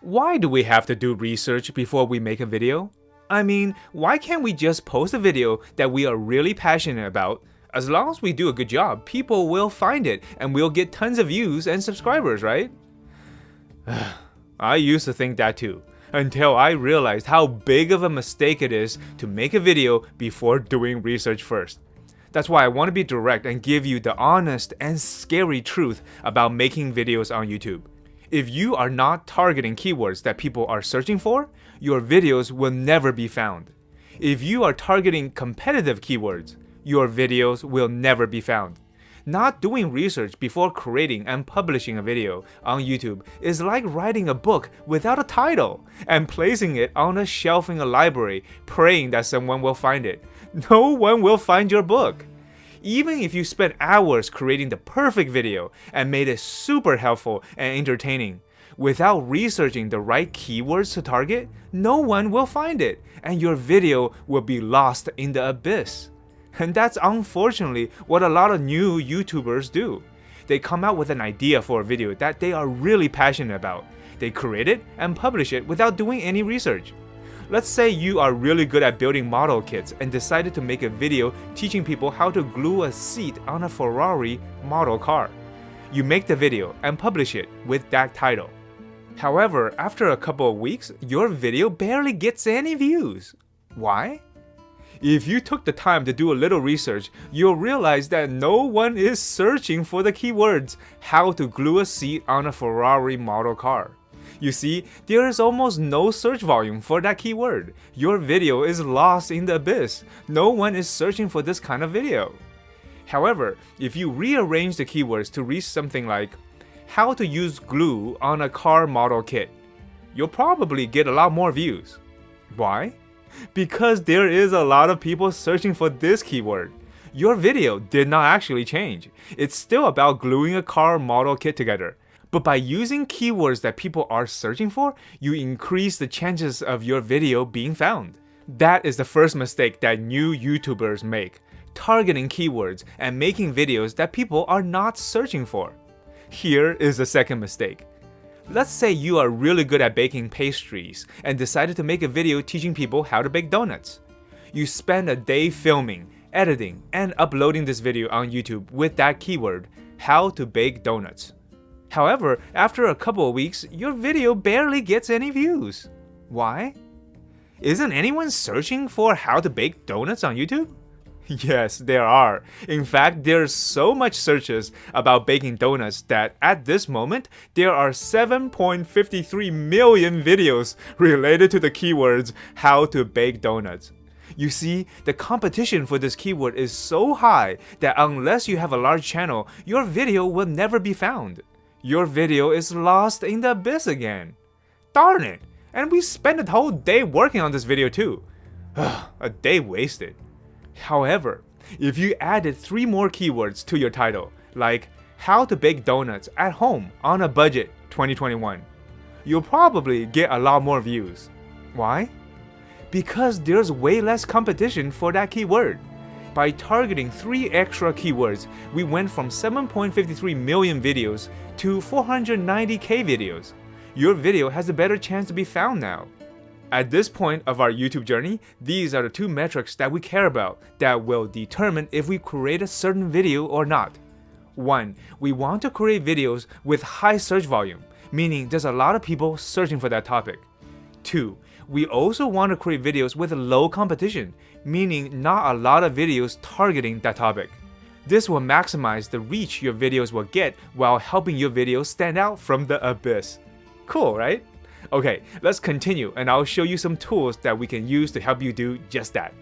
Why do we have to do research before we make a video? I mean, why can't we just post a video that we are really passionate about? As long as we do a good job, people will find it and we'll get tons of views and subscribers, right? I used to think that too, until I realized how big of a mistake it is to make a video before doing research first. That's why I want to be direct and give you the honest and scary truth about making videos on YouTube. If you are not targeting keywords that people are searching for, your videos will never be found. If you are targeting competitive keywords, your videos will never be found. Not doing research before creating and publishing a video on YouTube is like writing a book without a title and placing it on a shelf in a library, praying that someone will find it. No one will find your book. Even if you spent hours creating the perfect video and made it super helpful and entertaining, without researching the right keywords to target, no one will find it, and your video will be lost in the abyss. And that's unfortunately what a lot of new YouTubers do. They come out with an idea for a video that they are really passionate about. They create it and publish it without doing any research. Let's say you are really good at building model kits and decided to make a video teaching people how to glue a seat on a Ferrari model car. You make the video and publish it with that title. However, after a couple of weeks, your video barely gets any views. Why? If you took the time to do a little research, you'll realize that no one is searching for the keywords, how to glue a seat on a Ferrari model car. You see, there is almost no search volume for that keyword. Your video is lost in the abyss. No one is searching for this kind of video. However, if you rearrange the keywords to reach something like how to use glue on a car model kit, you'll probably get a lot more views. Why? Because there is a lot of people searching for this keyword. Your video did not actually change. It's still about gluing a car model kit together. But by using keywords that people are searching for, you increase the chances of your video being found. That is the first mistake that new YouTubers make, targeting keywords and making videos that people are not searching for. Here is the second mistake. Let's say you are really good at baking pastries and decided to make a video teaching people how to bake donuts. You spend a day filming, editing, and uploading this video on YouTube with that keyword, how to bake donuts. However, after a couple of weeks, your video barely gets any views. Why? Isn't anyone searching for how to bake donuts on YouTube? Yes, there are. In fact, there's so much searches about baking donuts that at this moment, there are 7.53 million videos related to the keywords how to bake donuts. You see, the competition for this keyword is so high that unless you have a large channel, your video will never be found. Your video is lost in the abyss again. Darn it! And we spent the whole day working on this video too. A day wasted. However, if you added 3 more keywords to your title, like how to bake donuts at home on a budget 2021, you'll probably get a lot more views. Why? Because there's way less competition for that keyword. By targeting 3 extra keywords, we went from 7.53 million videos to 490k videos. Your video has a better chance to be found now. At this point of our YouTube journey, these are the 2 metrics that we care about that will determine if we create a certain video or not. 1. We want to create videos with high search volume, meaning there's a lot of people searching for that topic. 2. We also want to create videos with low competition, meaning not a lot of videos targeting that topic. This will maximize the reach your videos will get while helping your videos stand out from the abyss. Cool, right? Okay, let's continue and I'll show you some tools that we can use to help you do just that.